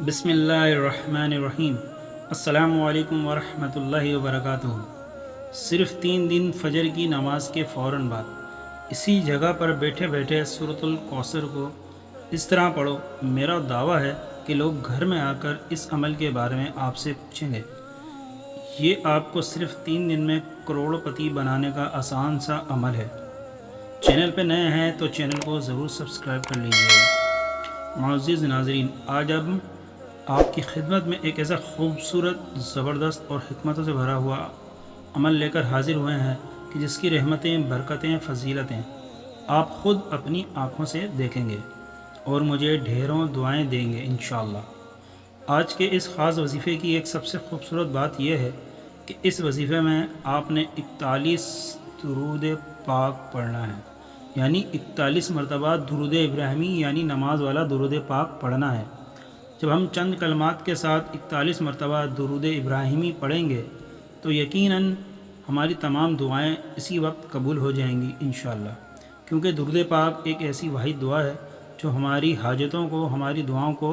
بسم اللہ الرحمن الرحیم۔ السلام علیکم ورحمۃ اللہ وبرکاتہ۔ صرف 3 دن فجر کی نماز کے فوراً بعد اسی جگہ پر بیٹھے بیٹھے سورۃ الکوثر کو اس طرح پڑھو۔ میرا دعویٰ ہے کہ لوگ گھر میں آ کر اس عمل کے بارے میں آپ سے پوچھیں گے۔ یہ آپ کو صرف 3 دن میں کروڑ پتی بنانے کا آسان سا عمل ہے۔ چینل پہ نئے ہیں تو چینل کو ضرور سبسکرائب کر لیجیے۔ معزز ناظرین، آج اب آپ کی خدمت میں ایک ایسا خوبصورت، زبردست اور حکمتوں سے بھرا ہوا عمل لے کر حاضر ہوئے ہیں کہ جس کی رحمتیں، برکتیں، فضیلتیں آپ خود اپنی آنکھوں سے دیکھیں گے اور مجھے ڈھیروں دعائیں دیں گے انشاءاللہ۔ آج کے اس خاص وظیفے کی ایک سب سے خوبصورت بات یہ ہے کہ اس وظیفے میں آپ نے 41 درود پاک پڑھنا ہے، یعنی 41 مرتبہ درود ابراہیمی یعنی نماز والا درود پاک پڑھنا ہے۔ جب ہم چند کلمات کے ساتھ 41 مرتبہ درود ابراہیمی پڑھیں گے تو یقیناً ہماری تمام دعائیں اسی وقت قبول ہو جائیں گی انشاءاللہ، کیونکہ درود پاک ایک ایسی واحد دعا ہے جو ہماری حاجتوں کو، ہماری دعاؤں کو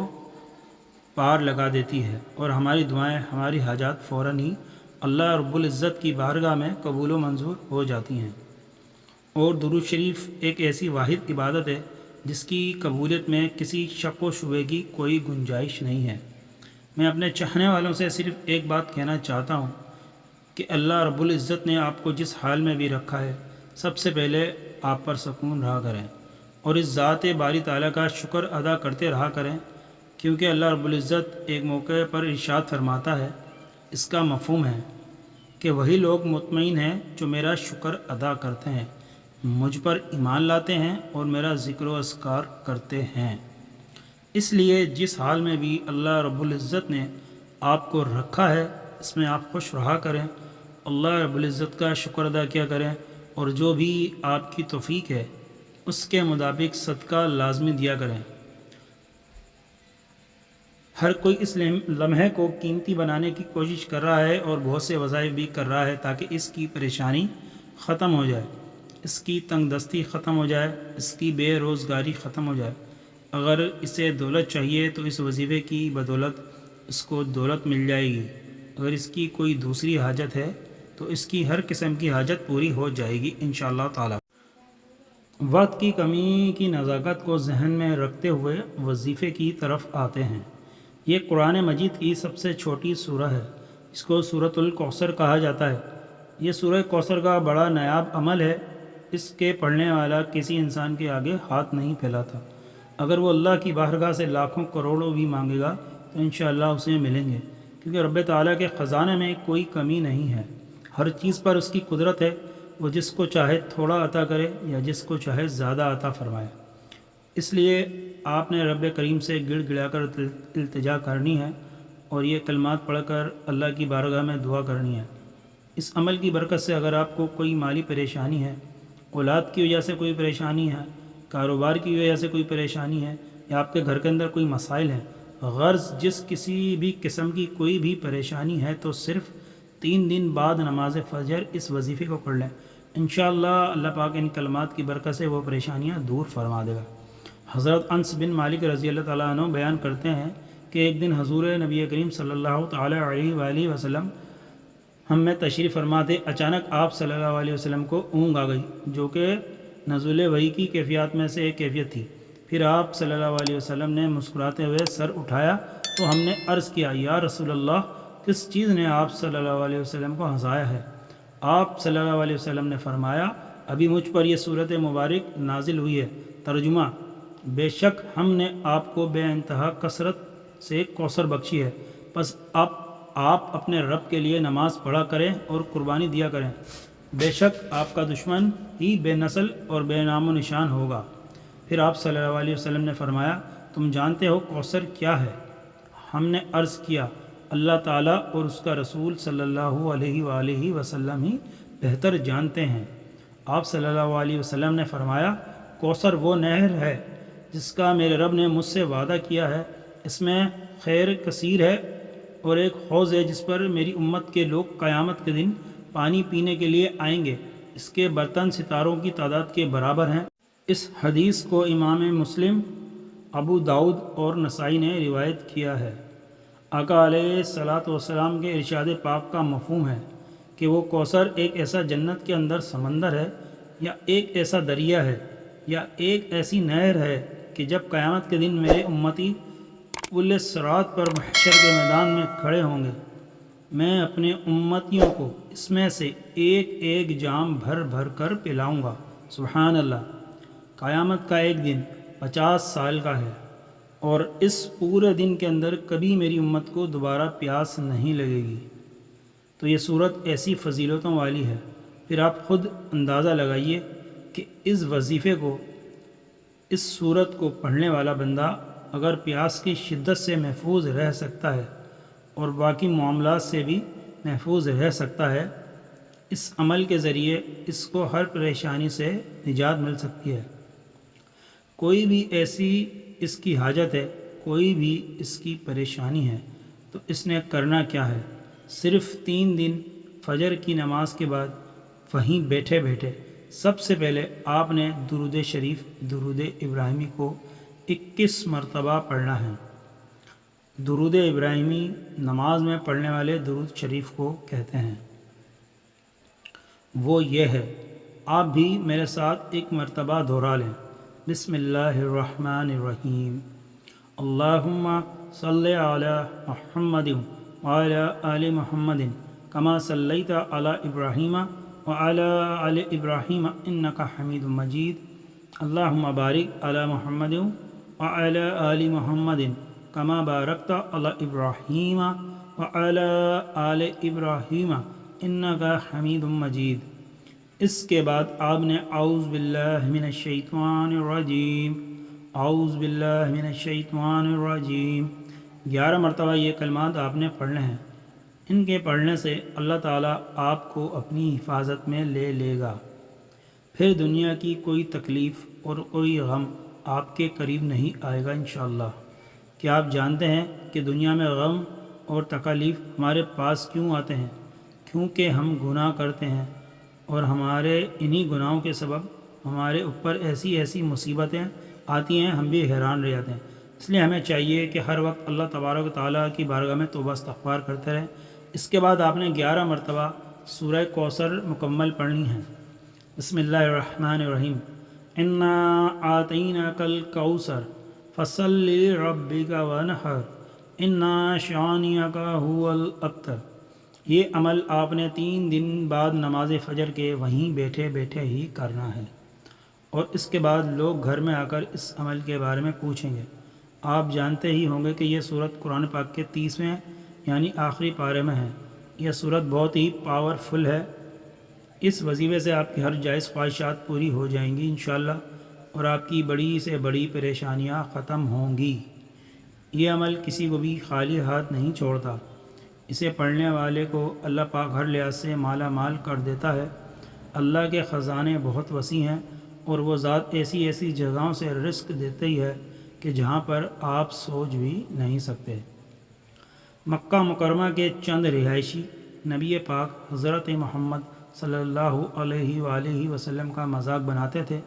پار لگا دیتی ہے، اور ہماری دعائیں، ہماری حاجات فوراً ہی اللہ رب العزت کی بارگاہ میں قبول و منظور ہو جاتی ہیں۔ اور درود شریف ایک ایسی واحد عبادت ہے جس کی قبولیت میں کسی شک و شبے کی کوئی گنجائش نہیں ہے۔ میں اپنے چاہنے والوں سے صرف ایک بات کہنا چاہتا ہوں کہ اللہ رب العزت نے آپ کو جس حال میں بھی رکھا ہے، سب سے پہلے آپ پر سکون رہا کریں اور اس ذات باری تعالیٰ کا شکر ادا کرتے رہا کریں، کیونکہ اللہ رب العزت ایک موقع پر ارشاد فرماتا ہے، اس کا مفہوم ہے کہ وہی لوگ مطمئن ہیں جو میرا شکر ادا کرتے ہیں، مجھ پر ایمان لاتے ہیں اور میرا ذکر و اذکار کرتے ہیں۔ اس لیے جس حال میں بھی اللہ رب العزت نے آپ کو رکھا ہے، اس میں آپ خوش رہا کریں، اللہ رب العزت کا شکر ادا کیا کریں، اور جو بھی آپ کی توفیق ہے اس کے مطابق صدقہ لازمی دیا کریں۔ ہر کوئی اس لمحے کو قیمتی بنانے کی کوشش کر رہا ہے اور بہت سے وظائف بھی کر رہا ہے تاکہ اس کی پریشانی ختم ہو جائے، اس کی تنگ دستی ختم ہو جائے، اس کی بے روزگاری ختم ہو جائے۔ اگر اسے دولت چاہیے تو اس وظیفے کی بدولت اس کو دولت مل جائے گی۔ اگر اس کی کوئی دوسری حاجت ہے تو اس کی ہر قسم کی حاجت پوری ہو جائے گی انشاءاللہ تعالی۔ وقت کی کمی کی نزاکت کو ذہن میں رکھتے ہوئے وظیفے کی طرف آتے ہیں۔ یہ قرآن مجید کی سب سے چھوٹی سورہ ہے، اس کو سورۃ الکوثر کہا جاتا ہے۔ یہ سورہ کوثر کا بڑا نایاب عمل ہے، اس کے پڑھنے والا کسی انسان کے آگے ہاتھ نہیں پھیلاتا۔ اگر وہ اللہ کی بارگاہ سے لاکھوں کروڑوں بھی مانگے گا تو انشاءاللہ اسے ملیں گے، کیونکہ رب تعالیٰ کے خزانے میں کوئی کمی نہیں ہے۔ ہر چیز پر اس کی قدرت ہے، وہ جس کو چاہے تھوڑا عطا کرے یا جس کو چاہے زیادہ عطا فرمائے۔ اس لیے آپ نے رب کریم سے گڑ گڑا کر التجا کرنی ہے اور یہ کلمات پڑھ کر اللہ کی بارگاہ میں دعا کرنی ہے۔ اس عمل کی برکت سے اگر آپ کو کوئی مالی پریشانی ہے، اولاد کی وجہ سے کوئی پریشانی ہے، کاروبار کی وجہ سے کوئی پریشانی ہے، یا آپ کے گھر کے اندر کوئی مسائل ہیں، غرض جس کسی بھی قسم کی کوئی بھی پریشانی ہے، تو صرف 3 دن بعد نماز فجر اس وظیفے کو پڑھ لیں، انشاءاللہ اللہ پاک ان کلمات کی برکت سے وہ پریشانیاں دور فرما دے گا۔ حضرت انس بن مالک رضی اللہ تعالیٰ عنہ بیان کرتے ہیں کہ ایک دن حضور نبی کریم صلی اللہ تعالیٰ علیہ وآلہ وسلم ہم میں تشریف فرما تھے۔ اچانک آپ صلی اللہ علیہ وسلم کو اونگ آ گئی، جو کہ نزول وحی کی کیفیات میں سے ایک کیفیت تھی۔ پھر آپ صلی اللہ علیہ وسلم نے مسکراتے ہوئے سر اٹھایا تو ہم نے عرض کیا، یا رسول اللہ، کس چیز نے آپ صلی اللہ علیہ وسلم کو ہنسایا ہے؟ آپ صلی اللہ علیہ وسلم نے فرمایا، ابھی مجھ پر یہ صورت مبارک نازل ہوئی ہے۔ ترجمہ: بے شک ہم نے آپ کو بے انتہا کثرت سے کوثر بخشی ہے، پس اب آپ اپنے رب کے لیے نماز پڑھا کریں اور قربانی دیا کریں، بے شک آپ کا دشمن ہی بے نسل اور بے نام و نشان ہوگا۔ پھر آپ صلی اللہ علیہ وسلم نے فرمایا، تم جانتے ہو کوثر کیا ہے؟ ہم نے عرض کیا، اللہ تعالیٰ اور اس کا رسول صلی اللہ علیہ وآلہ وسلم ہی بہتر جانتے ہیں۔ آپ صلی اللہ علیہ وسلم نے فرمایا، کوثر وہ نہر ہے جس کا میرے رب نے مجھ سے وعدہ کیا ہے، اس میں خیر کثیر ہے، اور ایک حوض ہے جس پر میری امت کے لوگ قیامت کے دن پانی پینے کے لیے آئیں گے، اس کے برتن ستاروں کی تعداد کے برابر ہیں۔ اس حدیث کو امام مسلم ابو داؤد اور نسائی نے روایت کیا ہے۔ آقا علیہ الصلاۃ والسلام کے ارشاد پاک کا مفہوم ہے کہ وہ کوثر ایک ایسا جنت کے اندر سمندر ہے، یا ایک ایسا دریا ہے، یا ایک ایسی نہر ہے کہ جب قیامت کے دن میرے امتی پل صراط پر محشر کے میدان میں کھڑے ہوں گے، میں اپنے امتیوں کو اس میں سے ایک ایک جام بھر بھر کر پلاؤں گا۔ سبحان اللہ! قیامت کا ایک دن 50 سال کا ہے، اور اس پورے دن کے اندر کبھی میری امت کو دوبارہ پیاس نہیں لگے گی۔ تو یہ صورت ایسی فضیلتوں والی ہے، پھر آپ خود اندازہ لگائیے کہ اس وظیفے کو، اس صورت کو پڑھنے والا بندہ اگر پیاس کی شدت سے محفوظ رہ سکتا ہے اور باقی معاملات سے بھی محفوظ رہ سکتا ہے، اس عمل کے ذریعے اس کو ہر پریشانی سے نجات مل سکتی ہے۔ کوئی بھی ایسی اس کی حاجت ہے، کوئی بھی اس کی پریشانی ہے، تو اس نے کرنا کیا ہے؟ صرف 3 دن فجر کی نماز کے بعد وہیں بیٹھے بیٹھے سب سے پہلے آپ نے درود شریف، درود ابراہیمی کو 21 مرتبہ پڑھنا ہے۔ درود ابراہیمی نماز میں پڑھنے والے درود شریف کو کہتے ہیں۔ وہ یہ ہے، آپ بھی میرے ساتھ ایک مرتبہ دہرا لیں۔ بسم اللہ الرحمن الرحیم۔ اللہم صلی علی محمد وعلی آل محمد کما صلیت علی ابراہیم وعلی آل ابراہیم انک حمید مجید۔ اللہم بارک علی محمد وعلی آل محمد کما بارکت علی ابراہیم وعلی آل ابراہیم انک حمید مجید۔ اس کے بعد آپ نے اعوذ باللہ من الشیطان الرجیم، اعوذ باللہ من الشیطان الرجیم 11 مرتبہ یہ کلمات آپ نے پڑھنے ہیں۔ ان کے پڑھنے سے اللہ تعالیٰ آپ کو اپنی حفاظت میں لے لے گا، پھر دنیا کی کوئی تکلیف اور کوئی غم آپ کے قریب نہیں آئے گا انشاءاللہ۔ کیا آپ جانتے ہیں کہ دنیا میں غم اور تکالیف ہمارے پاس کیوں آتے ہیں؟ کیونکہ ہم گناہ کرتے ہیں، اور ہمارے انہی گناہوں کے سبب ہمارے اوپر ایسی ایسی مصیبتیں آتی ہیں، ہم بھی حیران رہ جاتے ہیں۔ اس لیے ہمیں چاہیے کہ ہر وقت اللہ تبارک و تعالیٰ کی بارگاہ میں توبہ استغفار کرتے رہیں۔ اس کے بعد آپ نے 11 مرتبہ سورہ کوثر مکمل پڑھنی ہے۔ بسم اللہ الرحمن الرحیم۔ انا اعطیناک الکوثر فصل لربک وانحر انا شانئک ھو الابتر۔ یہ عمل آپ نے 3 دن بعد نماز فجر کے وہیں بیٹھے بیٹھے ہی کرنا ہے، اور اس کے بعد لوگ گھر میں آ کر اس عمل کے بارے میں پوچھیں گے۔ آپ جانتے ہی ہوں گے کہ یہ صورت قرآن پاک کے 30ویں یعنی آخری پارے میں ہے۔ یہ صورت بہت ہی پاورفل ہے۔ اس وظیفے سے آپ کی ہر جائز خواہشات پوری ہو جائیں گی انشاءاللہ، اور آپ کی بڑی سے بڑی پریشانیاں ختم ہوں گی۔ یہ عمل کسی کو بھی خالی ہاتھ نہیں چھوڑتا۔ اسے پڑھنے والے کو اللہ پاک ہر لحاظ سے مالا مال کر دیتا ہے۔ اللہ کے خزانے بہت وسیع ہیں، اور وہ ذات ایسی ایسی جگہوں سے رزق دیتے ہی ہے کہ جہاں پر آپ سوچ بھی نہیں سکتے۔ مکہ مکرمہ کے چند رہائشی نبی پاک حضرت محمد صلی اللہ علیہ وآلہ وسلم کا مذاق بناتے تھے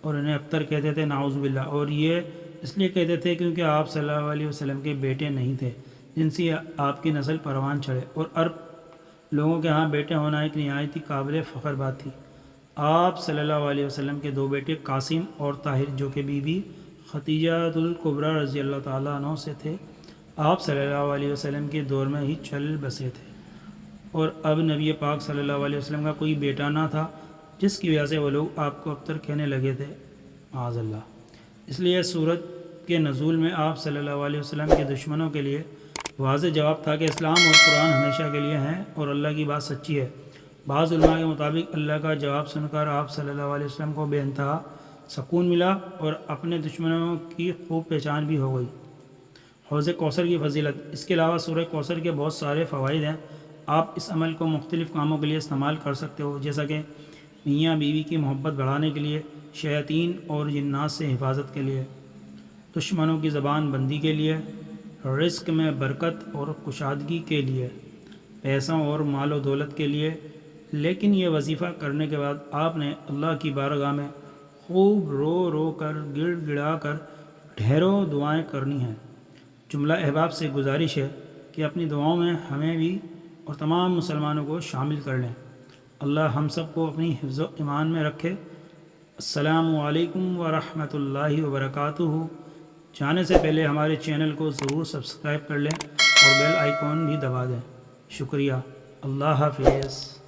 اور انہیں ابتر کہتے تھے، نعوذ باللہ۔ اور یہ اس لیے کہتے تھے کیونکہ آپ صلی اللہ علیہ وسلم کے بیٹے نہیں تھے جن سے آپ کی نسل پروان چڑھے، اور عرب لوگوں کے ہاں بیٹے ہونا ایک نہایت ہی قابل فخر بات تھی۔ آپ صلی اللہ علیہ وسلم کے 2 بیٹے قاسم اور طاہر، جو کہ بی بی خدیجہ الکبریٰ رضی اللہ تعالیٰ عنہ سے تھے، آپ صلی اللہ علیہ وسلم کے دور میں ہی چل بسے تھے، اور اب نبی پاک صلی اللہ علیہ وسلم کا کوئی بیٹا نہ تھا، جس کی وجہ سے وہ لوگ آپ کو ابتر کہنے لگے تھے، معاذ اللہ۔ اس لیے سورت کے نزول میں آپ صلی اللہ علیہ وسلم کے دشمنوں کے لیے واضح جواب تھا کہ اسلام اور قرآن ہمیشہ کے لیے ہیں اور اللہ کی بات سچی ہے۔ بعض علماء کے مطابق اللہ کا جواب سن کر آپ صلی اللہ علیہ وسلم کو بے انتہا سکون ملا اور اپنے دشمنوں کی خوب پہچان بھی ہو گئی۔ حوض کوثر کی فضیلت۔ اس کے علاوہ سورہ کوثر کے بہت سارے فوائد ہیں۔ آپ اس عمل کو مختلف کاموں کے لیے استعمال کر سکتے ہو، جیسا کہ میاں بیوی کی محبت بڑھانے کے لیے، شیاطین اور جنات سے حفاظت کے لیے، دشمنوں کی زبان بندی کے لیے، رزق میں برکت اور کشادگی کے لیے، پیسوں اور مال و دولت کے لیے۔ لیکن یہ وظیفہ کرنے کے بعد آپ نے اللہ کی بارگاہ میں خوب رو رو کر، گڑ گڑا کر ڈھیروں دعائیں کرنی ہیں۔ جملہ احباب سے گزارش ہے کہ اپنی دعاؤں میں ہمیں بھی اور تمام مسلمانوں کو شامل کر لیں۔ اللہ ہم سب کو اپنی حفظ و ایمان میں رکھے۔ السلام علیکم ورحمۃ اللہ وبرکاتہ۔ جانے سے پہلے ہمارے چینل کو ضرور سبسکرائب کر لیں اور بیل آئیکن بھی دبا دیں۔ شکریہ۔ اللہ حافظ۔